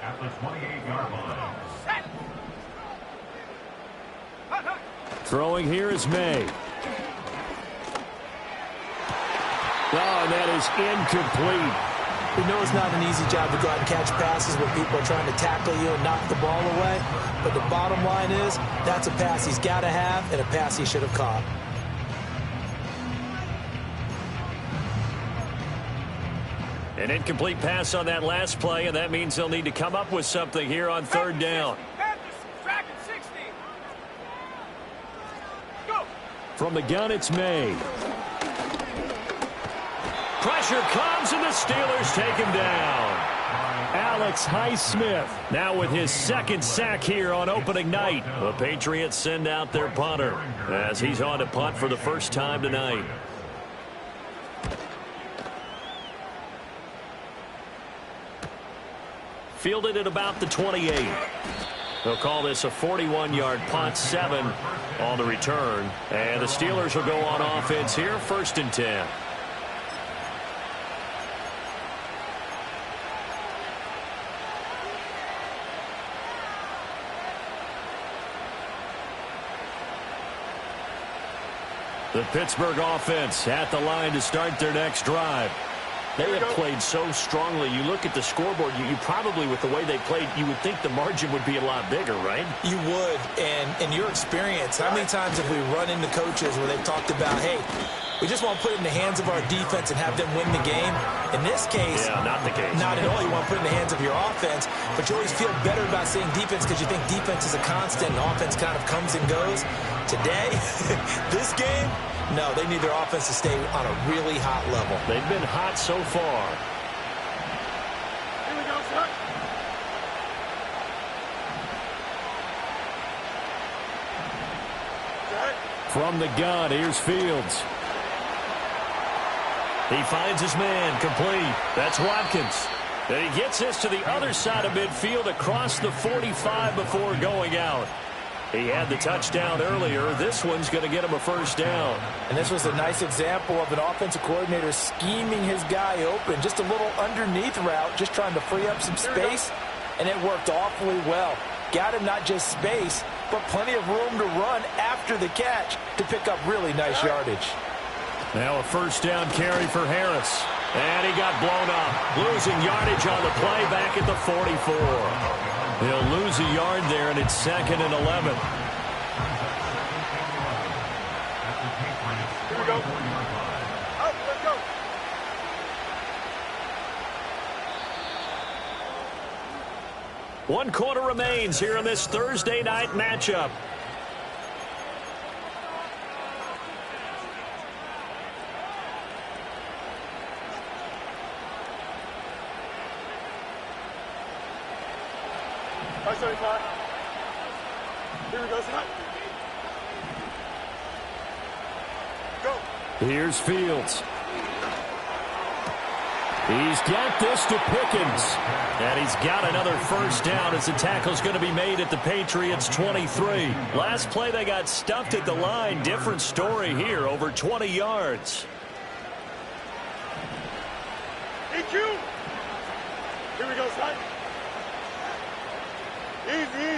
Speaker 6: at the 28-yard line.
Speaker 3: Throwing here is May. Oh, and that is incomplete.
Speaker 5: We know it's not an easy job to go out and catch passes when people are trying to tackle you and knock the ball away. But the bottom line is, that's a pass he's got to have and a pass he should have caught.
Speaker 3: An incomplete pass on that last play, and that means they'll need to come up with something here on 3rd down. From the gun, it's May. Pressure comes, and the Steelers take him down. Alex Highsmith now with his 2nd sack here on opening night. The Patriots send out their punter as he's on to punt for the first time tonight. Fielded at about the 28. They'll call this a 41-yard punt, 7 on the return. And the Steelers will go on offense here, 1st and 10. The Pittsburgh offense at the line to start their next drive. They have played so strongly. You look at the scoreboard, you probably, with the way they played, you would think the margin would be a lot bigger, right?
Speaker 5: You would. And in your experience, how many times have we run into coaches where they've talked about, hey, we just want to put it in the hands of our defense and have them win the game? In this case,
Speaker 3: not the case.
Speaker 5: Not at all. You want to put it in the hands of your offense, but you always feel better about saying defense because you think defense is a constant and offense kind of comes and goes. Today, this game, no, they need their offense to stay on a really hot level.
Speaker 3: They've been hot so far.
Speaker 4: Here we go, son.
Speaker 3: From the gun, here's Fields. He finds his man, complete. That's Watkins. And he gets this to the other side of midfield across the 45 before going out. He had the touchdown earlier. This one's going to get him a first down.
Speaker 5: And this was a nice example of an offensive coordinator scheming his guy open. Just a little underneath route, just trying to free up some space, and it worked awfully well. Got him not just space, but plenty of room to run after the catch to pick up really nice yardage.
Speaker 3: Now a first down carry for Harris. And he got blown up. Losing yardage on the play back at the 44. He'll lose a yard there, and it's 2nd and 11.
Speaker 4: Here we go. Up, let's go.
Speaker 3: One quarter remains here in this Thursday night matchup.
Speaker 4: Here we go, son. Go.
Speaker 3: Here's Fields. He's got this to Pickens. And he's got another first down as the tackle's going to be made at the Patriots' 23. Last play they got stuffed at the line. Different story here, over 20 yards.
Speaker 4: you. Here we go, son. Easy.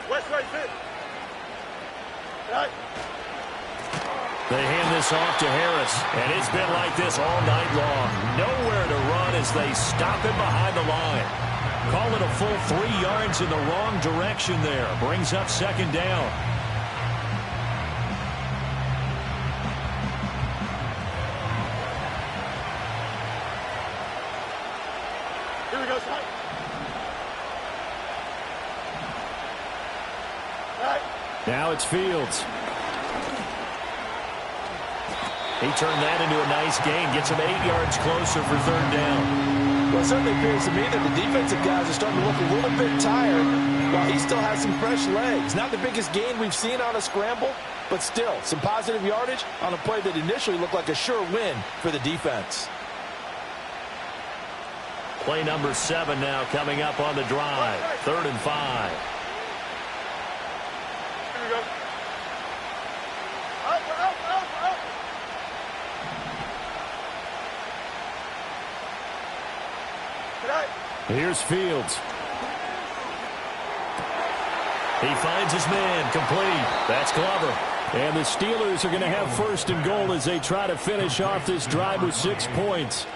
Speaker 4: West right fit. Right.
Speaker 3: They hand this off to Harris, and it's been like this all night long. Nowhere to run as they stop him behind the line. Call it a full 3 yards in the wrong direction there. Brings up second down.
Speaker 4: Here we go, son. Right.
Speaker 3: Now it's Fields. He turned that into a nice gain. Gets him 8 yards closer for third down.
Speaker 5: Well, it certainly appears to me that the defensive guys are starting to look a little bit tired while he still has some fresh legs. Not the biggest gain we've seen on a scramble, but still some positive yardage on a play that initially looked like a sure win for the defense.
Speaker 3: Play number 7 now coming up on the drive. 3rd and 5.
Speaker 4: Here we go. Up. Right.
Speaker 3: Here's Fields. He finds his man, complete. That's Glover. And the Steelers are going to have 1st and goal as they try to finish off this drive with 6 points.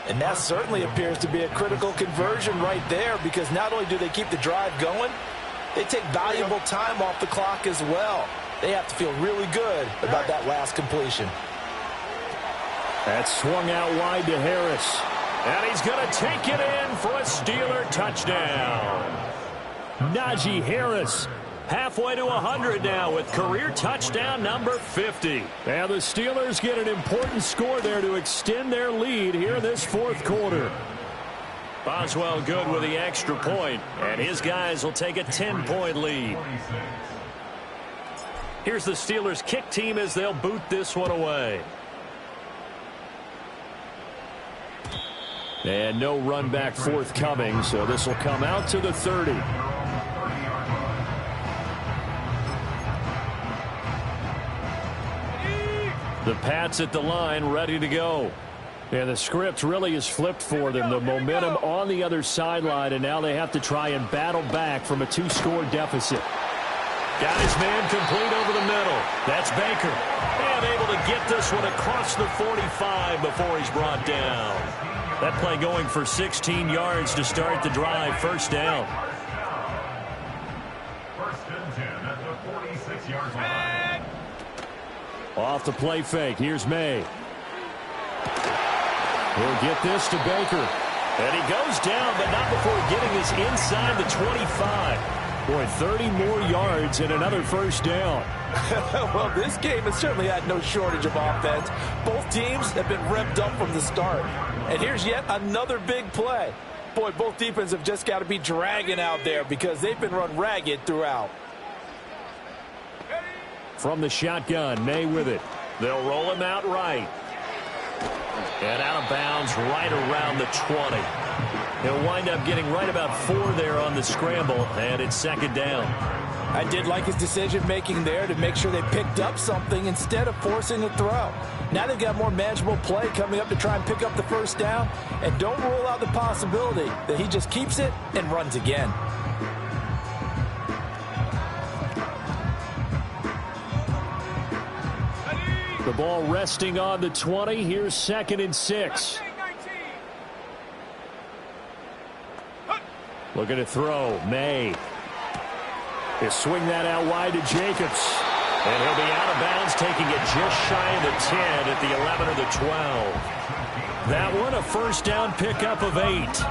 Speaker 5: And that certainly appears to be a critical conversion right there, because not only do they keep the drive going, they take valuable time off the clock as well. They have to feel really good about that last completion.
Speaker 3: That's swung out wide to Harris. And he's going to take it in for a Steeler touchdown. Najee Harris halfway to 100 now with career touchdown number 50. And the Steelers get an important score there to extend their lead here in this 4th quarter. Boswell good with the extra point, and his guys will take a 10-point lead. Here's the Steelers kick team as they'll boot this one away. And no run back forthcoming, so this will come out to the 30. The Pats at the line, ready to go. And the script really is flipped for them. The momentum on the other sideline, and now they have to try and battle back from a 2-score deficit. Got his man complete over the middle. That's Baker. And able to get this one across the 45 before he's brought down. That play going for 16 yards to start the drive. 1st down.
Speaker 6: 1st and 10 at the 46-yard line.
Speaker 3: Off the play fake. Here's May. He'll get this to Baker. And he goes down, but not before getting us inside the 25. Boy, 30 more yards and another 1st down.
Speaker 5: Well, this game has certainly had no shortage of offense. Both teams have been revved up from the start. And here's yet another big play. Boy, both defenses have just got to be dragging out there because they've been run ragged throughout.
Speaker 3: From the shotgun, May with it. They'll roll him out right. And out of bounds right around the 20. He'll wind up getting right about 4 there on the scramble, and it's 2nd down.
Speaker 5: I did like his decision-making there to make sure they picked up something instead of forcing a throw. Now they've got more manageable play coming up to try and pick up the 1st down, and don't rule out the possibility that he just keeps it and runs again.
Speaker 3: The ball resting on the 20. Here's 2nd and 6. Looking to throw. May. He'll swing that out wide to Jacobs. And he'll be out of bounds, taking it just shy of the 10 at the 11 or the 12. That one, a 1st down pickup of 8.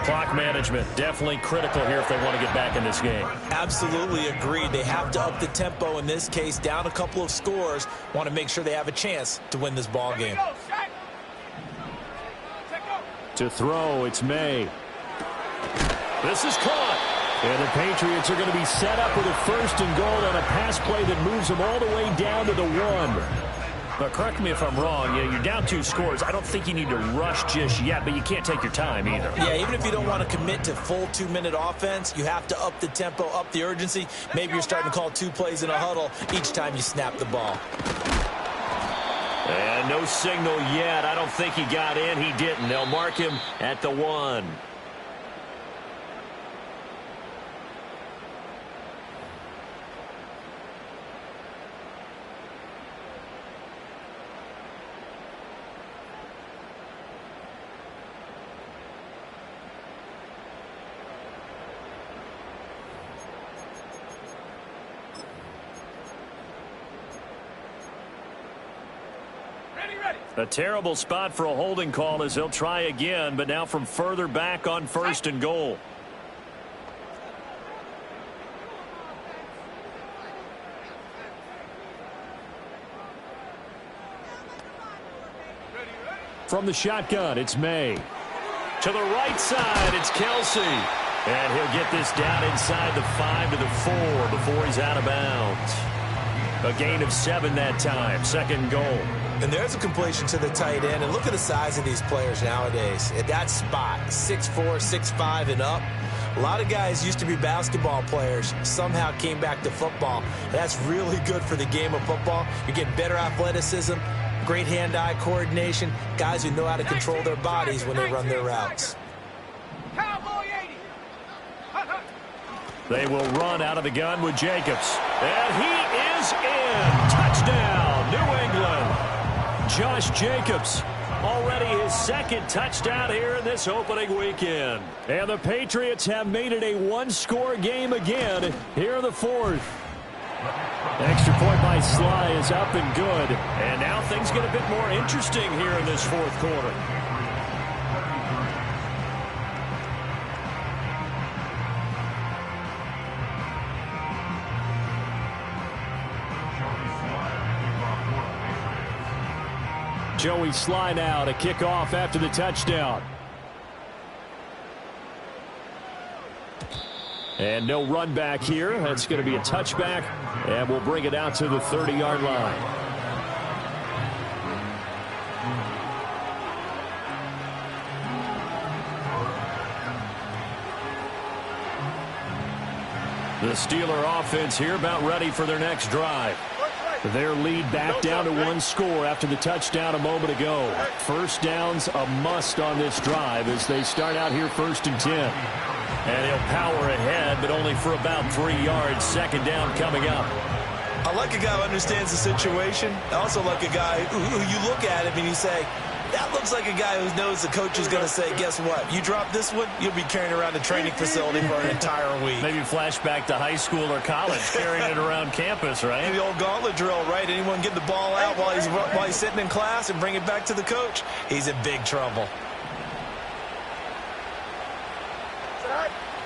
Speaker 3: Clock management definitely critical here if they want to get back in this game.
Speaker 5: Absolutely agreed. They have to up the tempo in this case, down a couple of scores. Want to make sure they have a chance to win this ball game.
Speaker 3: To throw, it's May. This is caught. And the Patriots are going to be set up with a 1st and goal on a pass play that moves them all the way down to the 1. But correct me if I'm wrong, you're down 2 scores. I don't think you need to rush just yet, but you can't take your time either.
Speaker 5: Yeah, even if you don't want to commit to full 2-minute offense, you have to up the tempo, up the urgency. Maybe you're starting to call 2 plays in a huddle each time you snap the ball.
Speaker 3: And no signal yet. I don't think he got in. He didn't. They'll mark him at the 1. A terrible spot for a holding call as they'll try again, but now from further back on 1st and goal. From the shotgun, it's May. To the right side, it's Kelsey. And he'll get this down inside the 5 to the 4 before he's out of bounds. A gain of 7 that time, 2nd goal.
Speaker 5: And there's a completion to the tight end. And look at the size of these players nowadays. At that spot, 6'4", 6'5", and up. A lot of guys used to be basketball players, somehow came back to football. And that's really good for the game of football. You're getting better athleticism, great hand-eye coordination, guys who know how to control their bodies when they run their routes.
Speaker 4: Cowboy 80.
Speaker 3: They will run out of the gun with Jacobs. And he is in. Touchdown, New England. Josh Jacobs, already his 2nd touchdown here in this opening weekend. And the Patriots have made it a one-score game again here in the 4th. Extra point by Sly is up and good. And now things get a bit more interesting here in this 4th quarter. Joey Sly now to kick off after the touchdown. And no run back here. That's going to be a touchback, and we'll bring it out to the 30-yard line. The Steeler offense here about ready for their next drive. Their lead back down to 1 score after the touchdown a moment ago. 1st down's a must on this drive as they start out here 1st and 10. And he'll power ahead, but only for about 3 yards. 2nd down coming up.
Speaker 5: I like a guy who understands the situation. I also like a guy who you look at him and you say, that looks like a guy who knows the coach is going to say, guess what? You drop this one, you'll be carrying around the training facility for an entire week.
Speaker 3: Maybe flashback to high school or college, carrying it around campus, right?
Speaker 5: The old gauntlet drill, right? Anyone get the ball out while he's sitting in class and bring it back to the coach? He's in big trouble.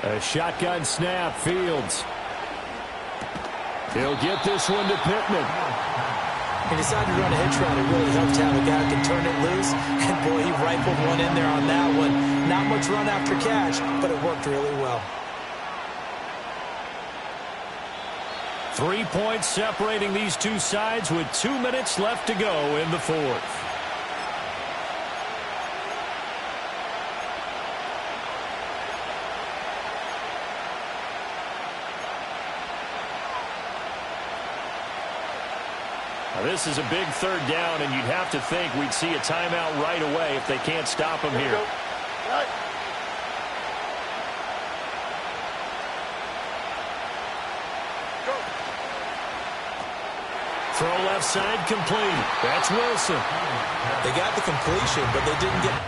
Speaker 3: A shotgun snap, Fields. He'll get this one to Pittman.
Speaker 5: He decided to run a hitch route. It really helped to have a guy who can turn it loose. And, boy, he rifled one in there on that one. Not much run after catch, but it worked really well.
Speaker 3: 3 points separating these two sides with 2 minutes left to go in the 4th. This is a big 3rd down, and you'd have to think we'd see a timeout right away if they can't stop him here. Throw left side complete. That's Wilson.
Speaker 5: They got the completion, but they didn't get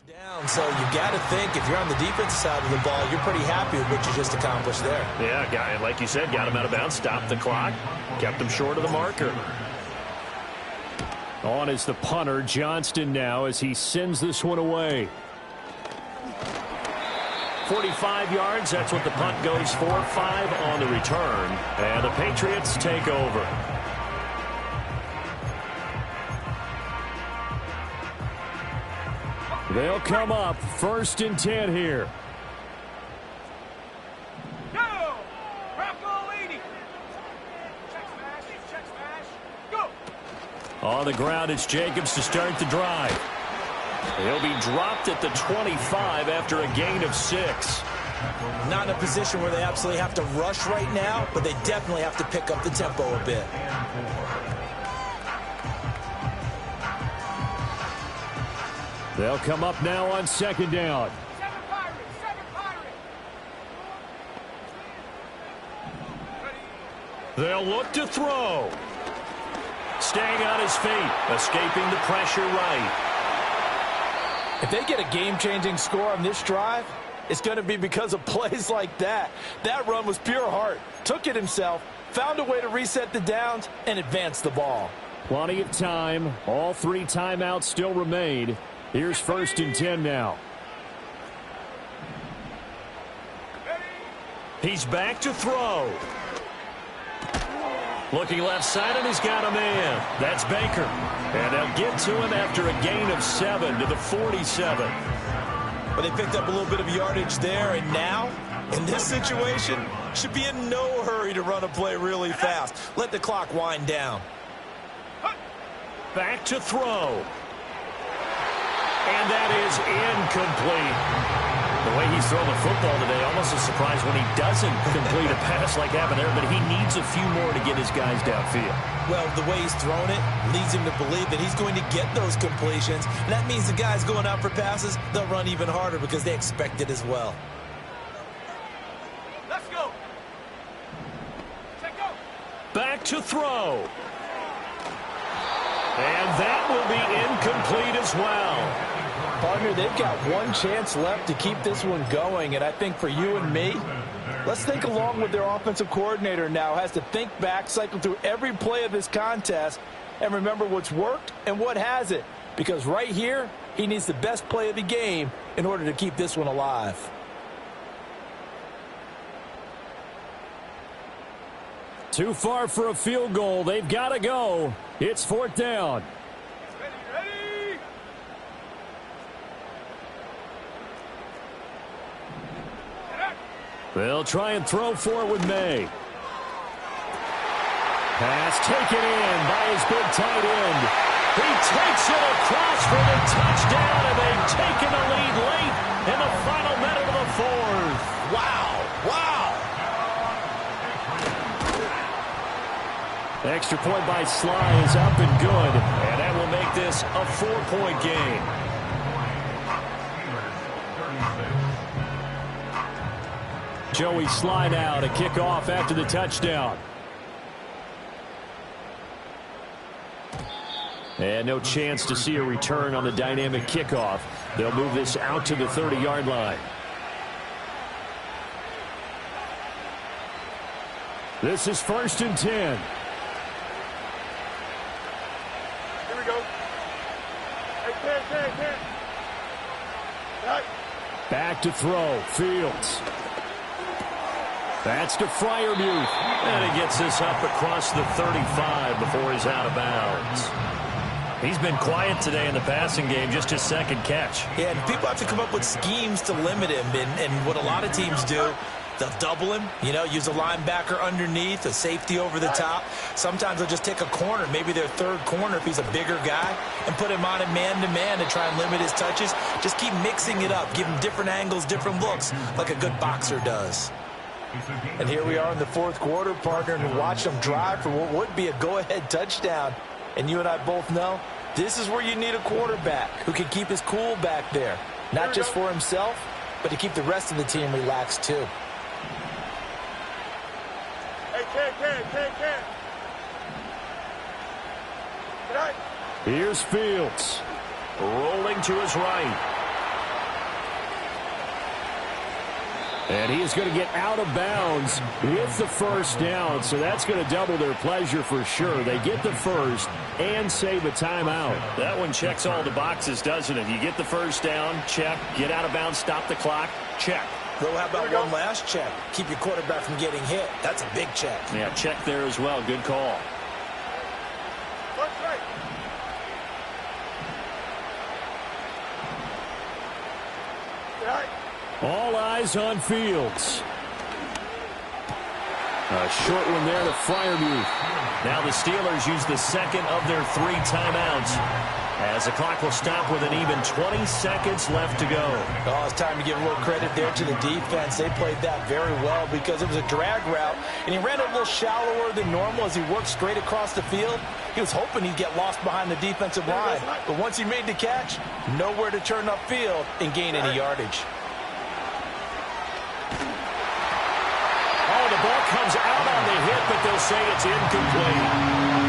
Speaker 5: Down, so you got to think if you're on the defensive side of the ball, you're pretty happy with what you just accomplished there.
Speaker 3: Yeah, guy, like you said, got him out of bounds, stopped the clock, kept him short of the marker. On is the punter, Johnston, now as he sends this one away. 45 yards, that's what the punt goes for. 5 on the return, and the Patriots take over. They'll come up 1st and 10 here.
Speaker 4: Go! Rock all 80. Check smash, go!
Speaker 3: On the ground, it's Jacobs to start the drive. He'll be dropped at the 25 after a gain of 6.
Speaker 5: Not in a position where they absolutely have to rush right now, but they definitely have to pick up the tempo a bit.
Speaker 3: They'll come up now on 2nd down.
Speaker 4: 7 Pirates.
Speaker 3: They'll look to throw. Staying on his feet, escaping the pressure right.
Speaker 5: If they get a game-changing score on this drive, it's going to be because of plays like that. That run was pure heart. Took it himself, found a way to reset the downs, and advance the ball.
Speaker 3: Plenty of time. All 3 timeouts still remain. Here's 1st and 10 now. He's back to throw. Looking left side, and he's got a man. That's Baker. And they'll get to him after a gain of 7 to the 47.
Speaker 5: But they picked up a little bit of yardage there, and now, in this situation, should be in no hurry to run a play really fast. Let the clock wind down.
Speaker 3: Back to throw. And that is incomplete. The way he's thrown the football today, almost a surprise when he doesn't complete a pass like happened there, but he needs a few more to get his guys downfield.
Speaker 5: Well, the way he's thrown it leads him to believe that he's going to get those completions. And that means the guys going out for passes, they'll run even harder because they expect it as well.
Speaker 4: Let's go. Check go.
Speaker 3: Back to throw. And that will be incomplete as well.
Speaker 5: Partner, they've got one chance left to keep this one going, and I think for you and me, let's think along with their offensive coordinator now. Has to think back, cycle through every play of this contest, and remember what's worked and what hasn't. Because right here, he needs the best play of the game in order to keep this one alive.
Speaker 3: Too far for a field goal. They've got to go. It's 4th down.
Speaker 4: Ready.
Speaker 3: They'll try and throw for it with May. Pass taken in by his big tight end. He takes it across for the touchdown, and they've taken the lead late in the final minute of the 4th.
Speaker 5: Wow.
Speaker 3: Extra point by Sly is up and good, and that will make this a 4-point game. Joey Sly now to kick off after the touchdown. And no chance to see a return on the dynamic kickoff. They'll move this out to the 30-yard line. This is 1st and 10. Back to throw. Fields. That's to Freiermuth. And he gets this up across the 35 before he's out of bounds. He's been quiet today in the passing game, just his 2nd catch.
Speaker 5: Yeah, and people have to come up with schemes to limit him. And what a lot of teams do, they'll double him, use a linebacker underneath, a safety over the top. Sometimes they'll just take a corner, maybe their 3rd corner if he's a bigger guy, and put him on a man-to-man to try and limit his touches. Just keep mixing it up, give him different angles, different looks, like a good boxer does. And here we are in the 4th quarter, partner, and watch them drive for what would be a go-ahead touchdown. And you and I both know this is where you need a quarterback who can keep his cool back there, not just for himself, but to keep the rest of the team relaxed too.
Speaker 3: Here's Fields. Rolling to his right. And he is going to get out of bounds with the first down, so that's going to double their pleasure for sure. They get the first and save a timeout.
Speaker 7: That one checks all the boxes, doesn't it? You get the first down, check. Get out of bounds, stop the clock, check.
Speaker 5: Well, how about one last check? Keep your quarterback from getting hit. That's a big check.
Speaker 7: Yeah, check there as well. Good call.
Speaker 3: All eyes on Fields. A short one there to Freiermuth.
Speaker 7: Now the Steelers use the second of their 3 timeouts, as the clock will stop with an even 20 seconds left to go.
Speaker 5: Oh, it's time to give a little credit there to the defense. They played that very well because it was a drag route, and he ran a little shallower than normal as he worked straight across the field. He was hoping he'd get lost behind the defensive line, but once he made the catch, nowhere to turn upfield and gain any yardage.
Speaker 7: Oh, the ball comes out on the hit, but they'll say it's incomplete.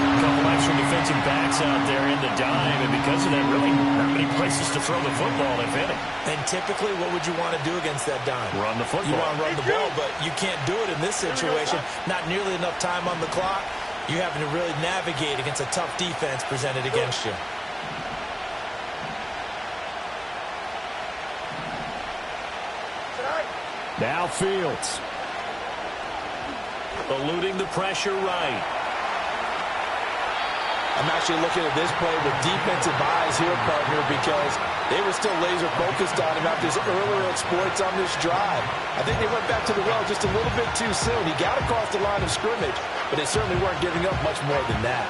Speaker 7: A couple extra defensive backs out there in the dime, and because of that, really not many places to throw the football, if any.
Speaker 5: And typically, what would you want to do against that dime?
Speaker 7: Run the football.
Speaker 5: You want to run the ball, but you can't do it in this situation. Not nearly enough time on the clock. You're having to really navigate against a tough defense presented against you.
Speaker 3: Now Fields.
Speaker 7: Eluding the pressure right.
Speaker 5: I'm actually looking at this play with defensive eyes here, partner, because they were still laser focused on him after his earlier exploits on this drive. I think they went back to the well just a little bit too soon. He got across the line of scrimmage, but they certainly weren't giving up much more than that.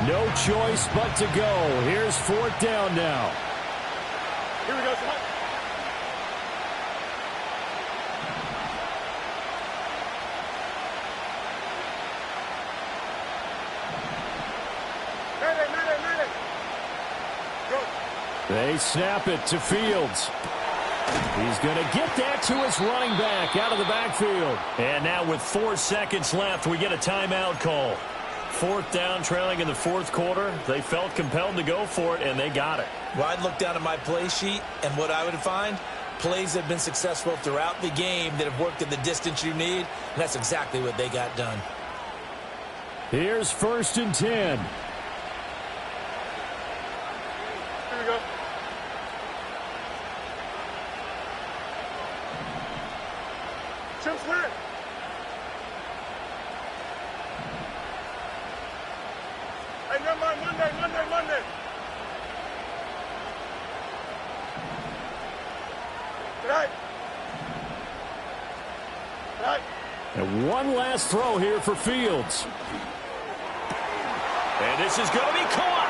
Speaker 3: No choice but to go. Here's 4th down now.
Speaker 4: Here we go, son. Madden. Go.
Speaker 3: They snap it to Fields. He's going to get that to his running back out of the backfield.
Speaker 7: And now with 4 seconds left, we get a timeout call. 4th down, trailing in the 4th quarter. They felt compelled to go for it, and they got it.
Speaker 5: Well, I'd look down at my play sheet, and what I would find, plays have been successful throughout the game that have worked at the distance you need, and that's exactly what they got done.
Speaker 3: Here's 1st and 10.
Speaker 4: Here we go. Jim Slant. Hey, never mind. Monday. Right.
Speaker 3: And one last throw here for Fields.
Speaker 7: And this is going to be caught.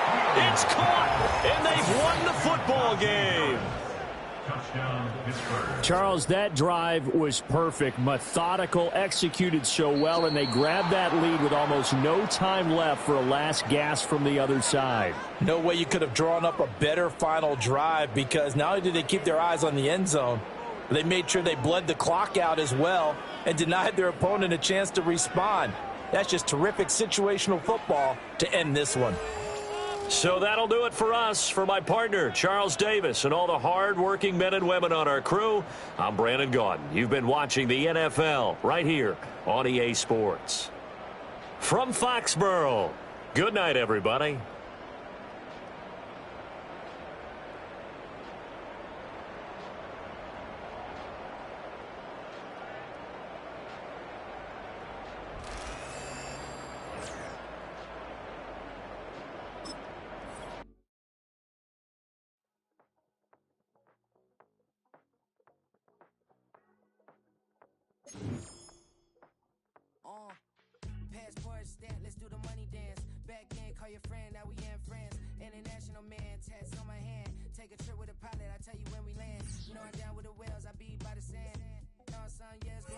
Speaker 7: It's caught. And they've won the football game.
Speaker 6: Touchdown, Pittsburgh.
Speaker 3: Charles, that drive was perfect, methodical, executed so well, and they grabbed that lead with almost no time left for a last gasp from the other side.
Speaker 5: No way you could have drawn up a better final drive, because not only did they keep their eyes on the end zone, but they made sure they bled the clock out as well and denied their opponent a chance to respond. That's just terrific situational football to end this one.
Speaker 7: So that'll do it for us. For my partner, Charles Davis, and all the hard-working men and women on our crew, I'm Brandon Gaudin. You've been watching the NFL right here on EA Sports. From Foxborough, good night, everybody.
Speaker 8: Passport stamp, let's do the money dance. Back in, call your friend, now we in France. International man, tats on my hand. Take a trip with a pilot, I tell you when we land. You know I'm down with the whales, I be by the sand. You know, son, yes.